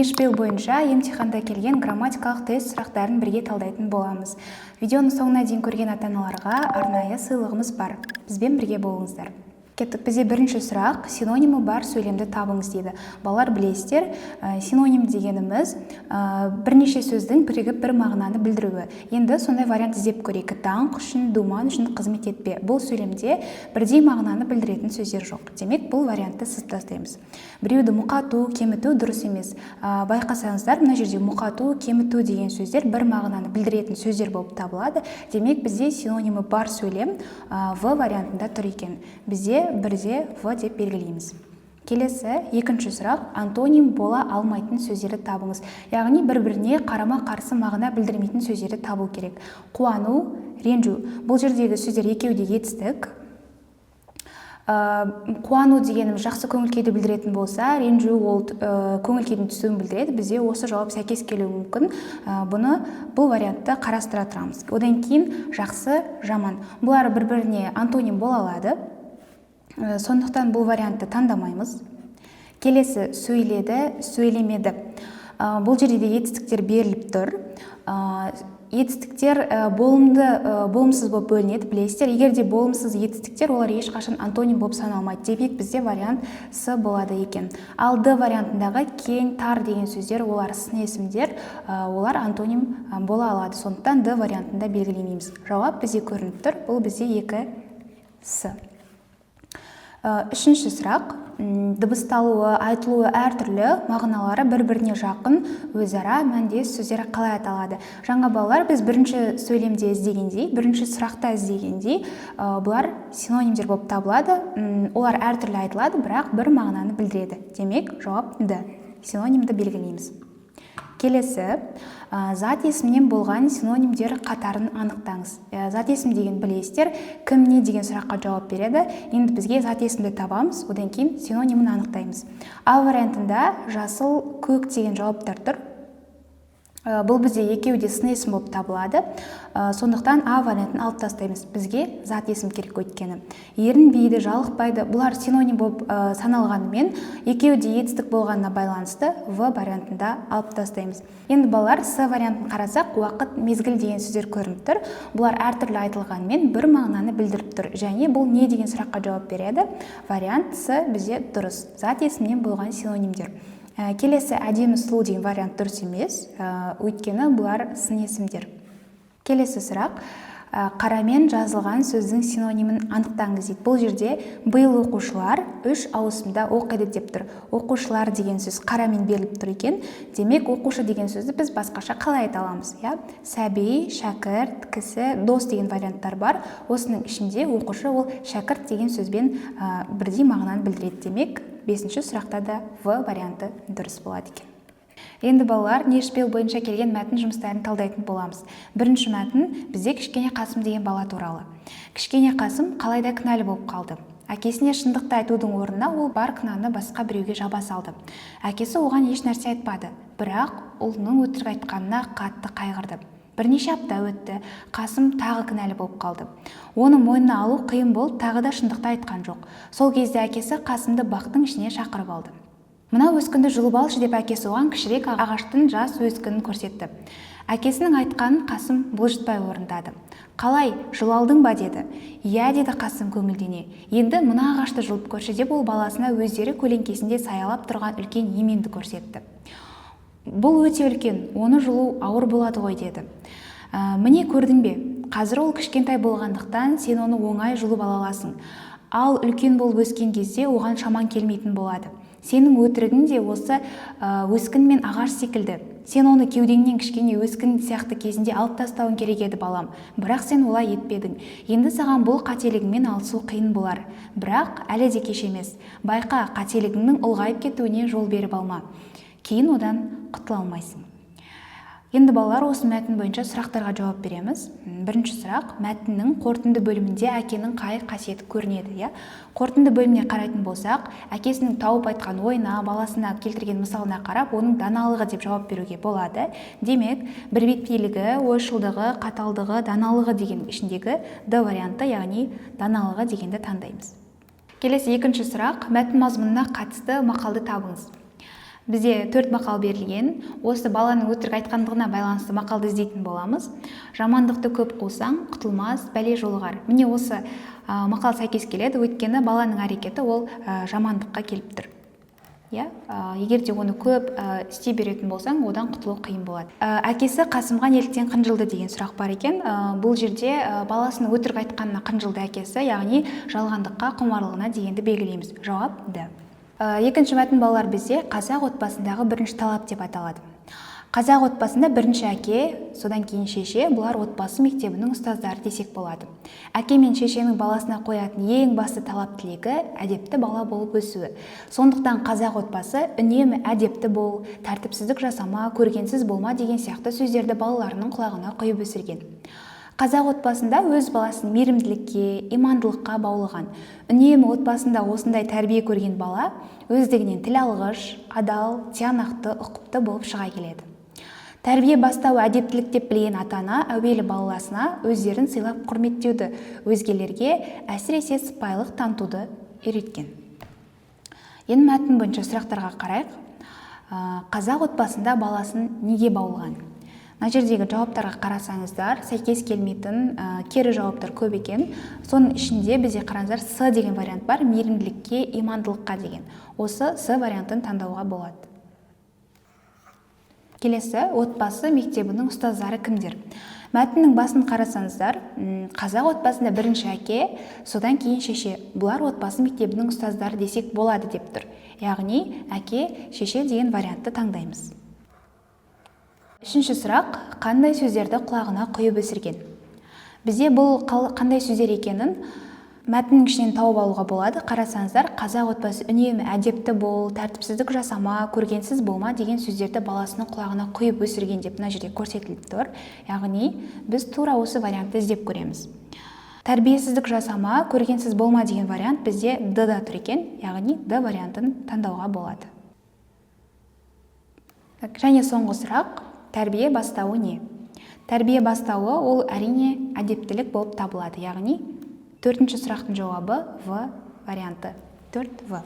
Нешпел бойынша емтиханда келген грамматикалық тест сұрақтарын бірге талдайтын боламыз. Видеоны соңына дейін көрген ата-аналарға арнайы сыйлығымыз бар. Бізбен бірге болыңыздар. Кеттік. Бізде бірінші сұрақ: синонимі бар сөйлемді табыңыз дейді. Балалар, білесіздер, синоним дегеніміз бірнеше сөздің бірігіп бір мағынаны білдіруі. Енді сондай вариант іздеп көрейік. Даңқ үшін, думан үшін қызмет етпе. Бұл сөйлемде бірдей мағынаны білдіретін сөздер жоқ. Демек, бұл вариантты сызып тастаймыз. Біреуді мұқату, кеміту дұрыс емес. Байқасаңыздар, мына жерде мұқату, кеміту деген сөздер бір мағынаны білдіретін сөздер болып табылады. Демек, бізде синонимі бар сөйлем В вариантында тұр екен. Бізде бірде В деп белгілейміз. Келесі, екінші сұрақ: антоним бола алмайтын сөздерді табыңыз. Яғни бір-біріне қарама-қарсы мағына білдірмейтін сөздерді табу керек. Қуану, ренжу. Бұл жердегі сөздер екеуі де етістік. Қуану дегенім жақсы көңіл-күйді білдіретін болса, ренжу ол көңіл-күйдің түсуін білдіреді. Бізде осы жауап сәйкес келуі мүмкін. Бұл вариантты қарастыра тұрамыз. Одан кейін жақсы, жаман. Бұлар бір-біріне антоним бола алады. Сондықтан бұл вариантты таңдамаймыз. Келесі, сөйледі, сөйлемеді. Бұл жерде етістіктер беріліп тұр. Етістіктер болымсыз болып бөлінеді, білесіздер. Егер де болымсыз етістіктер, олар ешқашан антоним болып саналмайды. Демек, бізде вариант С болады екен. Ал Д вариантындағы кең, тар деген сөздер, олар сын есімдер, олар антоним бола алады. Сондықтан Д вариантында белгілемейміз. Жауап бізде көрініп тұр. Бұл бізде 2 С. Үшінші сұрақ: дыбысталуы, айтылуы әртүрлі, мағыналары бір-біріне жақын, өзара мәндес сөздер қалай аталады? Жаңа балалар, біз бірінші сөйлемде іздегендей, бірінші сұрақта іздегендей, бұлар синонимдер болып табылады. Олар әртүрлі айтылады, бірақ бір мағынаны білдіреді. Демек, жауап Д. Синонимді белгілейміз. Келесі, зат есімнен болған синонимдер қатарын анықтаңыз. Зат есім деген білесіздер, кім не деген сұраққа жауап береді. Енді бізге зат есімді табамыз, одан кейін синонимін анықтаймыз. А вариантында жасыл, көк деген жауаптар тұр. Бұл бізде екеуі де сын есім болып табылады. Сондықтан А вариантын алып тастаймыз. Бізге зат есім керек өйткені. Ерінбейді, жалықпайды. Бұлар синоним болып саналғанымен, екеуі де етістік болғанына байланысты В вариантында алып тастаймыз. Енді балалар, С вариантын қарасақ, уақыт, мезгіл деген сөздер көрініп тұр. Бұлар әртүрлі айтылғанымен бір мағынаны білдіріп тұр. Және бұл не деген сұраққа жауап береді? Вариант С бізде дұрыс. Зат есімнен болған синонимдер. Келесі, әдемі, сұлу деген вариант дұрыс емес, өйткені бұлар сын есімдер. Келесі сұрақ: қарамен жазылған сөздің синонимін анықтаңыз дейді. Бұл жерде биыл оқушылар 3 ауысымда оқиды деп тұр. Оқушылар деген сөз қарамен беріліп тұр екен. Демек, оқушы деген сөзді біз басқаша қалай айта аламыз? Сәби, шәкірт, кісі, дос деген варианттар бар. Осының ішінде оқушы ол шәкірт деген сөзбен бірдей мағынаны білдіреді. Демек, 5-ші сұрақта да В варианты дұрыс болады екен. Енді балалар, Нешпел бойынша келген мәтін жұмыстарын талдайтын боламыз. Бірінші мәтін бізде Кішкене Қасым деген бала туралы. Кішкене Қасым қалайда кінәлі болып қалды. Әкесіне шындықты айтудың орнына ол бар кінәні басқа біреуге жаба салды. Әкесі оған еш нәрсе айтпады, бірақ ұлының өтірік айтқанына қатты қайғырды. Бірнеше апта өтті, Қасым тағы кінәлі болып қалды. Оны мойнына алу қиын болып, тағы да шындықты айтқан жоқ. Сол кезде әкесі Қасымды бақтың ішіне шақырып алды. Мына өскінді жұлып алшы деп әкесі оған кішірек ағаштың жас өскінін көрсетті. Әкесінің айтқанын Қасым бұлжытпай орындады. Қалай, жылалдың ба деді. Иә деді Қасым көңілдене. Енді мына ағашты жұлып көрші деп ол баласына өздері көлеңкесінде саялап тұрған үлкен еменді көрсетті. Бұл өте үлкен, оны жұлу ауыр болады ғой деді. Міне көрдің бе, қазір ол кішкентай болғандықтан сен оны оңай жұлып ала аласың. Ал үлкен болып өскен кезде оған шаман келмейтін болады. Сенің өтірігің де осы өскін мен ағаш секілді. Сен оны кеудеңнен кішкене өскін сияқты кезінде алып тастауың керек еді балам. Бірақ сен олай етпедің. Енді саған бұл қателігіңмен алысу қиын болар. Бірақ әлі де кеш емес. Байқа, қателігіңнің ұлғайып кетуіне жол беріп алма. Кейін одан құтыла алмайсың. Енді балалар, осы мәтін бойынша сұрақтарға жауап береміз. Бірінші сұрақ: мәтіннің қорытынды бөлімінде әкенің қай қасиеті көрінеді? Қорытынды бөліміне қарайтын болсақ, әкесінің тауып айтқан ойына, баласына келтірген мысалына қарап, оның даналығы деп жауап беруге болады. Демек, бірбеткейлігі, ойшылдығы, қаталдығы, даналығы деген ішіндегі Д варианты, яғни даналығы дегенді таңдаймыз. Келесі екінші сұрақ: мәтін мазмұнына қатысты мақалды табыңыз. Бізде 4 мақал берілген. Осы баланың өтірік айтқандығына байланысты мақалды іздейтін боламыз. Жамандықты көп қусаң, құтылмас бәле жолығар. Міне осы мақал сәйкес келеді, өйткені баланың әрекеті ол жамандыққа келіп тұр. Егер де оны көп істей беретін болсаң, одан құтылу қиын болады. Әкесі Қасымға неліктен қынжылды деген сұрақ бар екен. Бұл жерде баласының өтірік айтқанына қынжылды әкесі, яғни жалғандыққа, құмарлығына дегенді белгілейміз. Жауап да. Екінші мәтін балалар бізде қазақ отбасындағы бірінші талап деп аталады. Қазақ отбасында бірінші әке, содан кейін шеше, бұлар отбасы мектебінің ұстаздары десек болады. Әке мен шешенің баласына қоятын ең басты талап тілегі әдепті бала болып өсуі. Сондықтан қазақ отбасы үнемі әдепті бол, тәртіпсіздік жасама, көргенсіз болма деген сияқты сөздерді балаларының құлағына құйып өсірген. Қазақ отбасында өз баласын мейірімділікке, имандылыққа баулыған. Үнемі отбасында осындай тәрбие көрген бала өздігінен тіл алғыш, адал, тиянақты, ұқыпты болып шыға келеді. Тәрбие бастауы әдептілік деп білген ата-ана әуелі баласына өздерін сыйлап құрметтеуді, өзгелерге әсіресе сыпайылық танытуды үйреткен. Енді мәтін бойынша сұрақтарға қарайық. Қазақ отбасында баласын неге баулыған? Мына жердегі жауаптарға қарасаңыздар, сәйкес келмейтін кері жауаптар көп екен. Соның ішінде бізде қараңыздар, С деген вариант бар, мейірімділікке, имандылыққа деген. Осы С вариантын таңдауға болады. Келесі, отбасы мектебінің ұстаздары кімдер? Мәтіннің басын қарасаңыздар, қазақ отбасында бірінші әке, содан кейін шеше. Бұлар отбасы мектебінің ұстаздары десек болады деп тұр. Яғни әке, шеше деген вариантты таңдаймыз. Үшінші сұрақ, қандай сөздерді құлағына құйып өсірген? Бізде бұл қандай сөздер екенін мәтіннің ішінен тауып алуға болады. Қарасаңыздар, қазақ отбасы үнемі әдепті бол, тәртіпсіздік жасама, көргенсіз болма деген сөздерді баласының құлағына құйып өсірген деп мына жерде көрсетіліп тұр. Яғни біз тура осы вариантты іздеп көреміз. Тәрбиесіздік жасама, көргенсіз болма деген вариант бізде Д-да тұр екен, яғни Д вариантын таңдауға болады. Және соңғы сұрақ, тәрбие бастауы не? Тәрбие бастауы ол әрине әдептілік болып табылады, яғни төртінші сұрақтың жауабы В варианты. 4В.